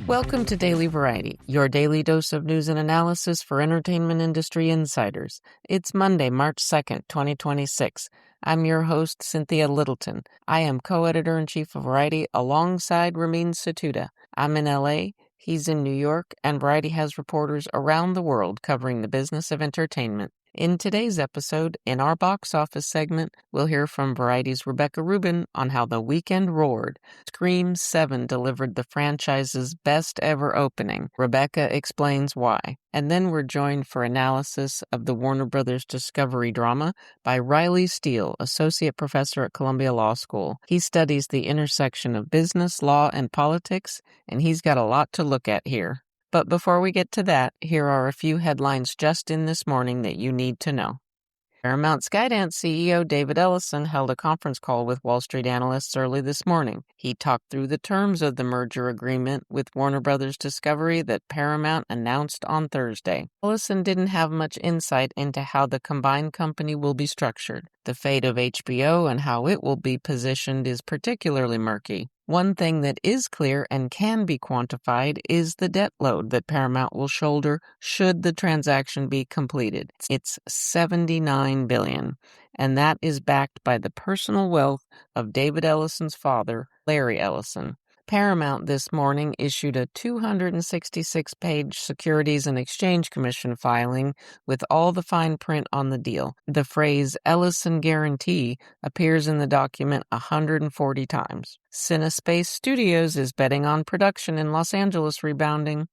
Welcome to Daily Variety, your daily dose of news and analysis for entertainment industry insiders. It's Monday, March 2nd, 2026. I'm your host, Cynthia Littleton. I am co-editor-in-chief of Variety alongside Ramin Satuda. I'm in LA, he's in New York, and Variety has reporters around the world covering the business of entertainment. In today's episode, in our box office segment, we'll hear from Variety's Rebecca Rubin on how the weekend roared. Scream 7 delivered the franchise's best ever opening. Rebecca explains why. And then we're joined for analysis of the Warner Brothers Discovery drama by Riley Steele, associate professor at Columbia Law School. He studies the intersection of business, law, and politics, and he's got a lot to look at here. But before we get to that, here are a few headlines just in this morning that you need to know. Paramount Skydance CEO David Ellison held a conference call with Wall Street analysts early this morning. He talked through the terms of the merger agreement with Warner Brothers Discovery that Paramount announced on Thursday. Ellison didn't have much insight into how the combined company will be structured. The fate of HBO and how it will be positioned is particularly murky. One thing that is clear and can be quantified is the debt load that Paramount will shoulder should the transaction be completed. It's $79 billion, and that is backed by the personal wealth of David Ellison's father, Larry Ellison. Paramount this morning issued a 266-page Securities and Exchange Commission filing with all the fine print on the deal. The phrase Ellison Guarantee appears in the document 140 times. Cinespace Studios is betting on production in Los Angeles rebounding.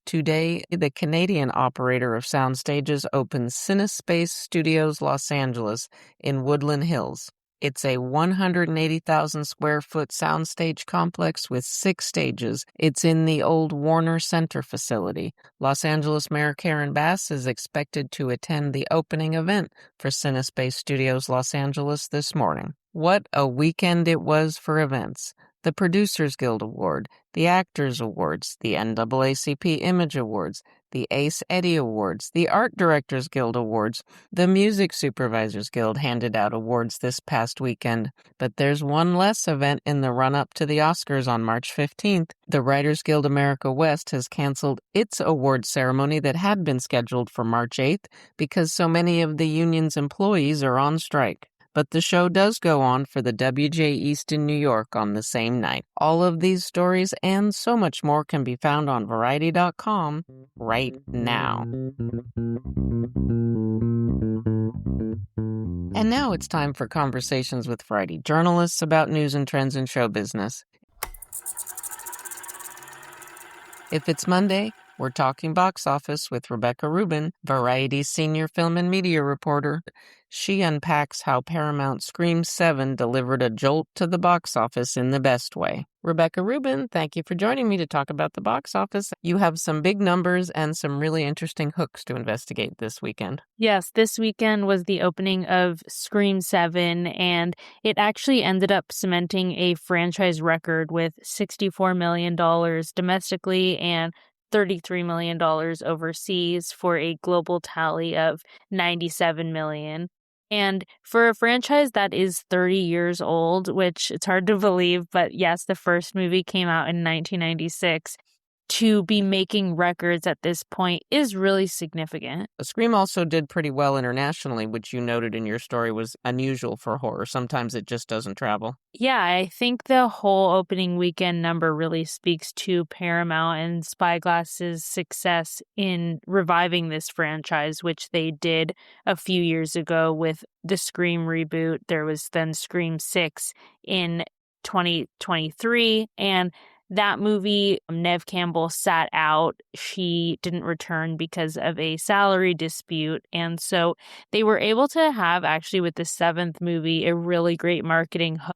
Today, the Canadian operator of sound stages opens Cinespace Studios Los Angeles in Woodland Hills. It's a 180,000 square foot soundstage complex with 6 stages. It's in the old Warner Center facility. Los Angeles Mayor Karen Bass is expected to attend the opening event for Cinespace Studios Los Angeles this morning. What a weekend it was for events. The Producers Guild Award, the Actors Awards, the NAACP Image Awards, the Ace Eddie Awards, the Art Directors Guild Awards, the Music Supervisors Guild handed out awards this past weekend. But there's one less event in the run-up to the Oscars on March 15th. The Writers Guild America West has canceled its award ceremony that had been scheduled for March 8th because so many of the union's employees are on strike. But the show does go on for the WJ East in New York on the same night. All of these stories and so much more can be found on Variety.com right now. And now it's time for conversations with Variety journalists about news and trends in show business. If it's Monday, we're talking box office with Rebecca Rubin, Variety's senior film and media reporter. She unpacks how Paramount's Scream 7 delivered a jolt to the box office in the best way. Rebecca Rubin, thank you for joining me to talk about the box office. You have some big numbers and some really interesting hooks to investigate this weekend. Yes, this weekend was the opening of Scream 7, and it actually ended up cementing a franchise record with $64 million domestically and $33 million overseas for a global tally of $97 million. And for a franchise that is 30 years old, which it's hard to believe, but yes, the first movie came out in 1996, to be making records at this point is really significant. Scream also did pretty well internationally, which you noted in your story was unusual for horror. Sometimes it just doesn't travel. Yeah, I think the whole opening weekend number really speaks to Paramount and Spyglass's success in reviving this franchise, which they did a few years ago with the Scream reboot. There was then Scream 6 in 2023, and that movie, Neve Campbell sat out. She didn't return because of a salary dispute. And so they were able to have, actually, with the 7th movie, a really great marketing hook.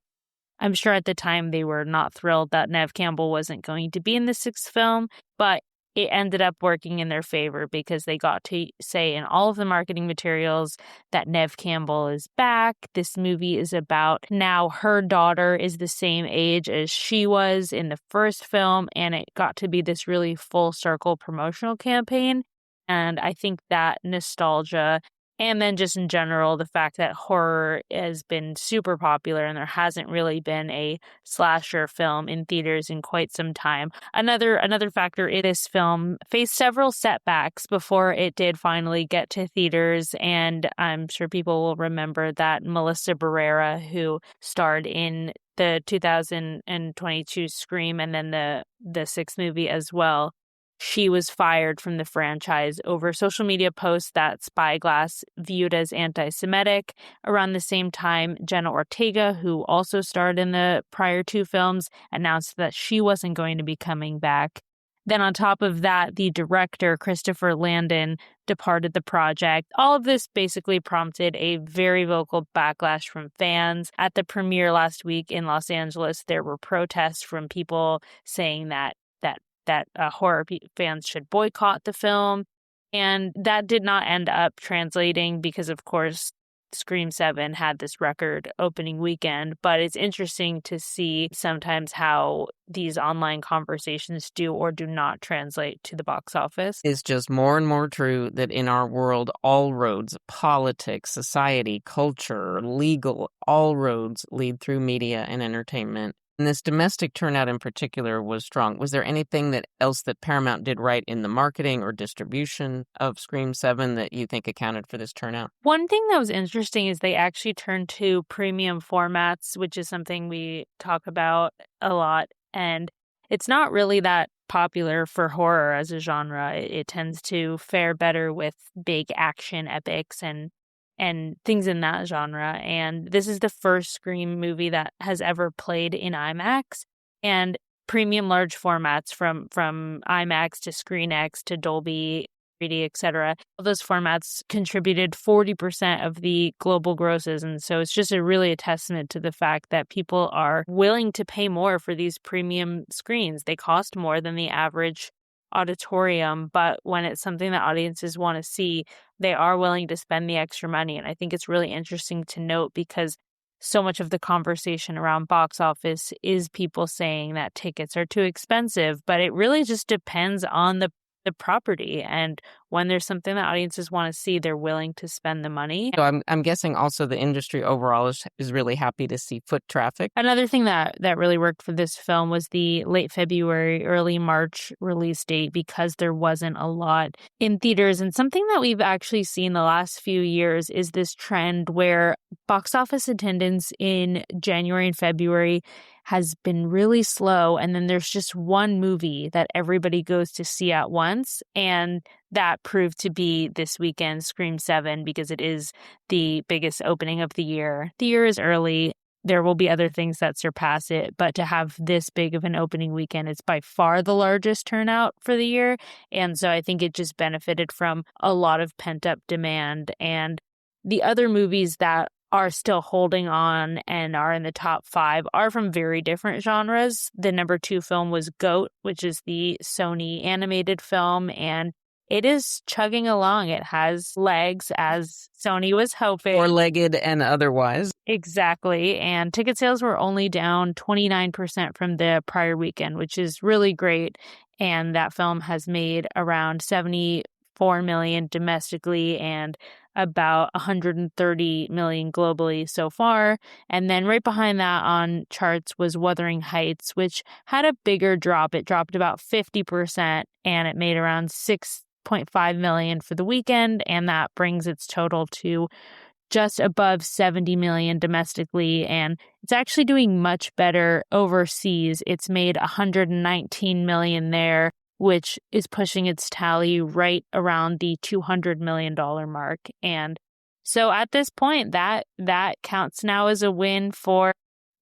I'm sure at the time they were not thrilled that Neve Campbell wasn't going to be in the 6th film, but it ended up working in their favor because they got to say in all of the marketing materials that Neve Campbell is back. This movie is about now her daughter is the same age as she was in the first film, and it got to be this really full circle promotional campaign. And I think that nostalgia And then just in general, the fact that horror has been super popular and there hasn't really been a slasher film in theaters in quite some time. Another factor is this film faced several setbacks before it did finally get to theaters, and I'm sure people will remember that Melissa Barrera, who starred in the 2022 Scream and then the sixth movie as well, she was fired from the franchise over social media posts that Spyglass viewed as anti-Semitic. Around the same time, Jenna Ortega, who also starred in the prior two films, announced that she wasn't going to be coming back. Then on top of that, the director, Christopher Landon, departed the project. All of this basically prompted a very vocal backlash from fans. At the premiere last week in Los Angeles, there were protests from people saying that horror fans should boycott the film. And that did not end up translating because, of course, Scream 7 had this record opening weekend. But it's interesting to see sometimes how these online conversations do or do not translate to the box office. It's just more and more true that in our world, all roads, politics, society, culture, legal, all roads lead through media and entertainment. And this domestic turnout in particular was strong. Was there anything else that Paramount did right in the marketing or distribution of Scream 7 that you think accounted for this turnout? One thing that was interesting is they actually turned to premium formats, which is something we talk about a lot. And it's not really that popular for horror as a genre. It tends to fare better with big action epics and things in that genre. And this is the first Scream movie that has ever played in IMAX. And premium large formats from IMAX to ScreenX to Dolby 3D, etc. All those formats contributed 40% of the global grosses. And so it's just really a testament to the fact that people are willing to pay more for these premium screens. They cost more than the average auditorium, but when it's something that audiences want to see, they are willing to spend the extra money. And I think it's really interesting to note because so much of the conversation around box office is people saying that tickets are too expensive, but it really just depends on the property. And when there's something that audiences want to see, they're willing to spend the money. So I'm guessing also the industry overall is really happy to see foot traffic. Another thing that really worked for this film was the late February, early March release date because there wasn't a lot in theaters. And something that we've actually seen the last few years is this trend where box office attendance in January and February has been really slow. And then there's just one movie that everybody goes to see at once. And that proved to be this weekend, Scream 7, because it is the biggest opening of the year. The year is early. There will be other things that surpass it, but to have this big of an opening weekend, it's by far the largest turnout for the year. And so I think it just benefited from a lot of pent-up demand. And the other movies that are still holding on and are in the top 5 are from very different genres. The number 2 film was Goat, which is the Sony animated film, and it is chugging along. It has legs, as Sony was hoping. Four-legged and otherwise. Exactly. And ticket sales were only down 29% from the prior weekend, which is really great. And that film has made around 74 million domestically and about 130 million globally so far. And then right behind that on charts was Wuthering Heights, which had a bigger drop. It dropped about 50% and it made around 6.5 million for the weekend. And that brings its total to just above 70 million domestically, and it's actually doing much better overseas. It's made 119 million there, which is pushing its tally right around the $200 million mark. And so at this point, that counts now as a win for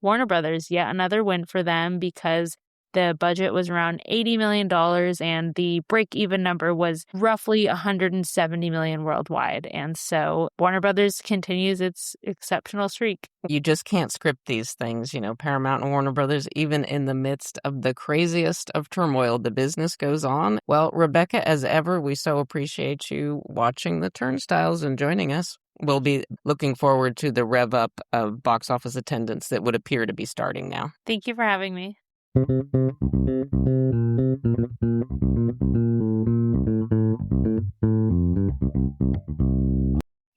Warner Brothers, yet another win for them because the budget was around $80 million and the break-even number was roughly $170 million worldwide. And so Warner Brothers continues its exceptional streak. You just can't script these things, Paramount and Warner Brothers, even in the midst of the craziest of turmoil, the business goes on. Well, Rebecca, as ever, we so appreciate you watching the turnstiles and joining us. We'll be looking forward to the rev up of box office attendance that would appear to be starting now. Thank you for having me.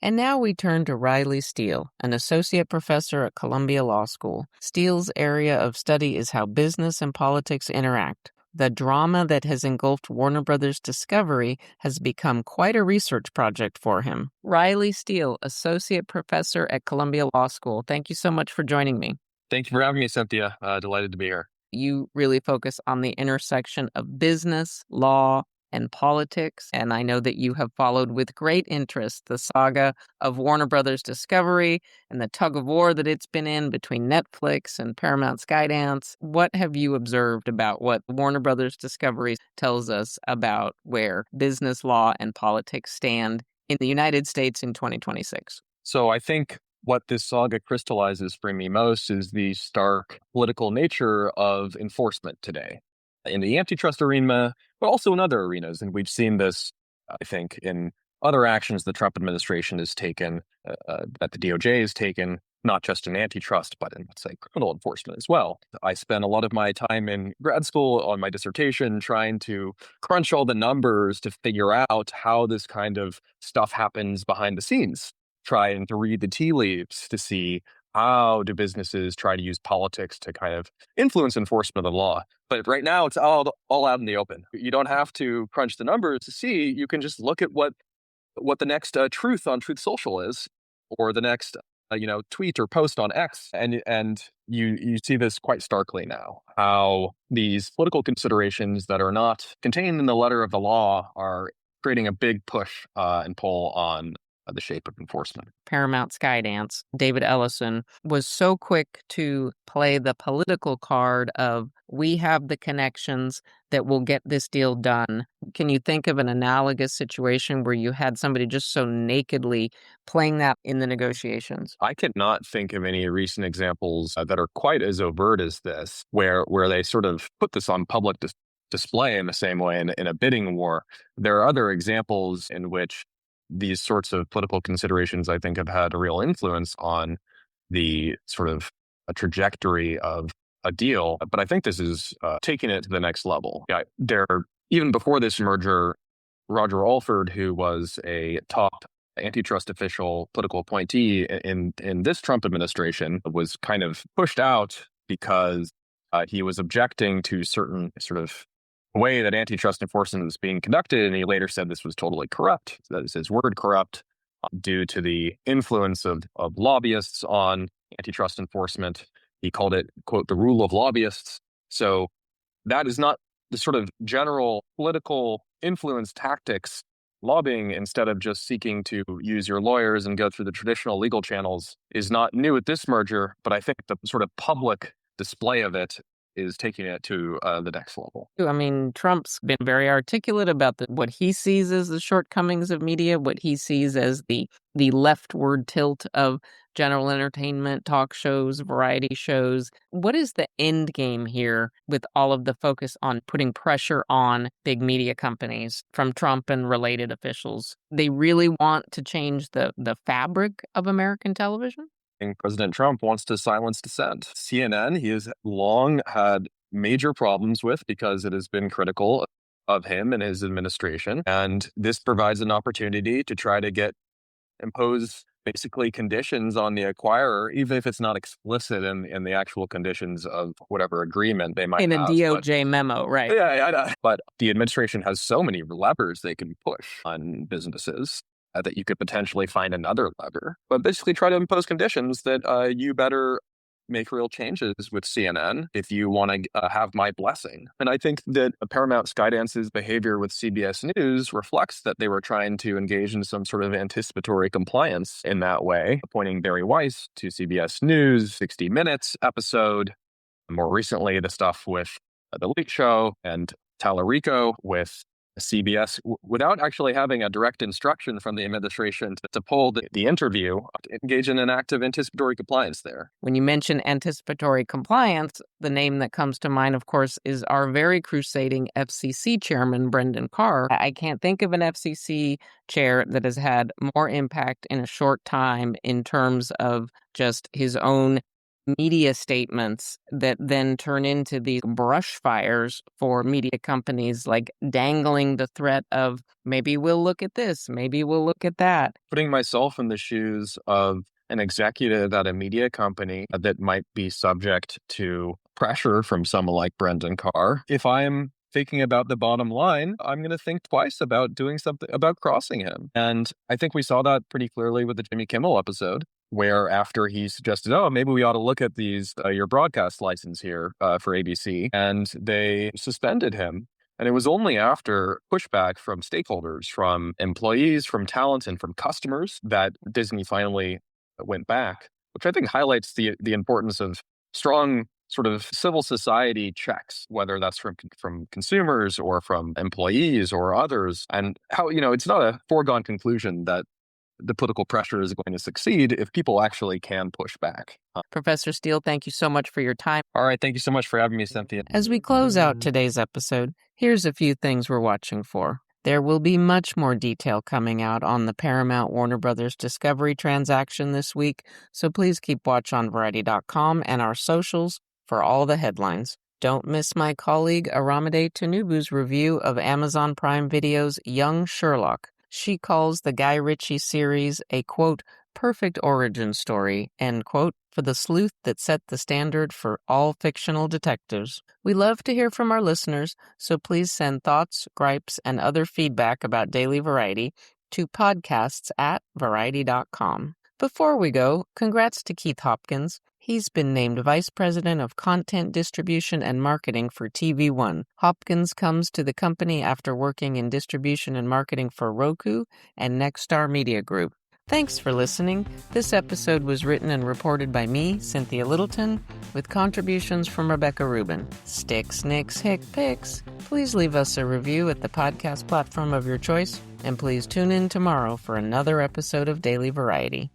And now we turn to Riley Steele, an associate professor at Columbia Law School. Steele's area of study is how business and politics interact. The drama that has engulfed Warner Brothers Discovery has become quite a research project for him. Riley Steele, associate professor at Columbia Law School. Thank you so much for joining me. Thank you for having me, Cynthia. Delighted to be here. You really focus on the intersection of business, law, and politics. And I know that you have followed with great interest the saga of Warner Brothers Discovery and the tug of war that it's been in between Netflix and Paramount Skydance. What have you observed about what Warner Brothers Discovery tells us about where business, law, and politics stand in the United States in 2026? So I think what this saga crystallizes for me most is the stark political nature of enforcement today in the antitrust arena, but also in other arenas. And we've seen this, I think, in other actions the Trump administration has taken, that the DOJ has taken, not just in antitrust, but in, let's say, criminal enforcement as well. I spent a lot of my time in grad school on my dissertation trying to crunch all the numbers to figure out how this kind of stuff happens behind the scenes, trying to read the tea leaves to see how do businesses try to use politics to kind of influence enforcement of the law. But right now, it's all out in the open. You don't have to crunch the numbers to see. You can just look at what the next truth on Truth Social is, or the next tweet or post on X, and you see this quite starkly now. How these political considerations that are not contained in the letter of the law are creating a big push and pull on the shape of enforcement. Paramount Skydance, David Ellison, was so quick to play the political card of we have the connections that will get this deal done. Can you think of an analogous situation where you had somebody just so nakedly playing that in the negotiations? I cannot think of any recent examples that are quite as overt as this, where they sort of put this on public display in the same way in a bidding war. There are other examples in which these sorts of political considerations, I think, have had a real influence on the sort of a trajectory of a deal. But I think this is taking it to the next level. Yeah, even before this merger, Roger Alford, who was a top antitrust official, political appointee in this Trump administration, was kind of pushed out because he was objecting to certain sort of way that antitrust enforcement was being conducted, and he later said this was totally corrupt. That is his word, corrupt, due to the influence of lobbyists on antitrust enforcement. He called it, quote, the rule of lobbyists. So that is not the sort of general political influence tactics. Lobbying, instead of just seeking to use your lawyers and go through the traditional legal channels, is not new at this merger, but I think the sort of public display of it is taking it to the next level. I mean, Trump's been very articulate about what he sees as the shortcomings of media, what he sees as the leftward tilt of general entertainment, talk shows, variety shows. What is the end game here with all of the focus on putting pressure on big media companies from Trump and related officials? They really want to change the fabric of American television? President Trump wants to silence dissent. CNN, he has long had major problems with because it has been critical of him and his administration. And this provides an opportunity to try to impose basically conditions on the acquirer, even if it's not explicit in the actual conditions of whatever agreement they might In a have. DOJ memo, right? Yeah, I know. But the administration has so many levers they can push on businesses that you could potentially find another lever, but basically try to impose conditions that you better make real changes with CNN if you want to have my blessing. And I think that Paramount Skydance's behavior with CBS News reflects that they were trying to engage in some sort of anticipatory compliance in that way, appointing Barry Weiss to CBS News, 60 Minutes episode. More recently, the stuff with The Late Show and Tallarico with CBS, without actually having a direct instruction from the administration to pull the interview, to engage in an act of anticipatory compliance there. When you mention anticipatory compliance, the name that comes to mind, of course, is our very crusading FCC chairman, Brendan Carr. I can't think of an FCC chair that has had more impact in a short time in terms of just his own media statements that then turn into these brush fires for media companies, like dangling the threat of maybe we'll look at this, maybe we'll look at that. Putting myself in the shoes of an executive at a media company that might be subject to pressure from someone like Brendan Carr, if I'm thinking about the bottom line, I'm going to think twice about doing something about crossing him. And I think we saw that pretty clearly with the Jimmy Kimmel episode, where after he suggested, oh, maybe we ought to look at these, your broadcast license here for ABC, and they suspended him. And it was only after pushback from stakeholders, from employees, from talent, and from customers that Disney finally went back, which I think highlights the importance of strong sort of civil society checks, whether that's from consumers or from employees or others, and how, it's not a foregone conclusion that the political pressure is going to succeed if people actually can push back. Professor Steele, thank you so much for your time. All right, thank you so much for having me, Cynthia. As we close out today's episode, here's a few things we're watching for. There will be much more detail coming out on the Paramount Warner Brothers Discovery transaction this week, so please keep watch on Variety.com and our socials for all the headlines. Don't miss my colleague Aramide Tinubu's review of Amazon Prime Video's Young Sherlock. She calls the Guy Ritchie series a, quote, perfect origin story, end quote, for the sleuth that set the standard for all fictional detectives. We love to hear from our listeners, so please send thoughts, gripes, and other feedback about Daily Variety to podcasts@variety.com. Before we go, congrats to Keith Hopkins. He's been named Vice President of Content Distribution and Marketing for TV One. Hopkins comes to the company after working in distribution and marketing for Roku and Nexstar Media Group. Thanks for listening. This episode was written and reported by me, Cynthia Littleton, with contributions from Rebecca Rubin. Sticks, Nicks, Hick, Picks. Please leave us a review at the podcast platform of your choice, and please tune in tomorrow for another episode of Daily Variety.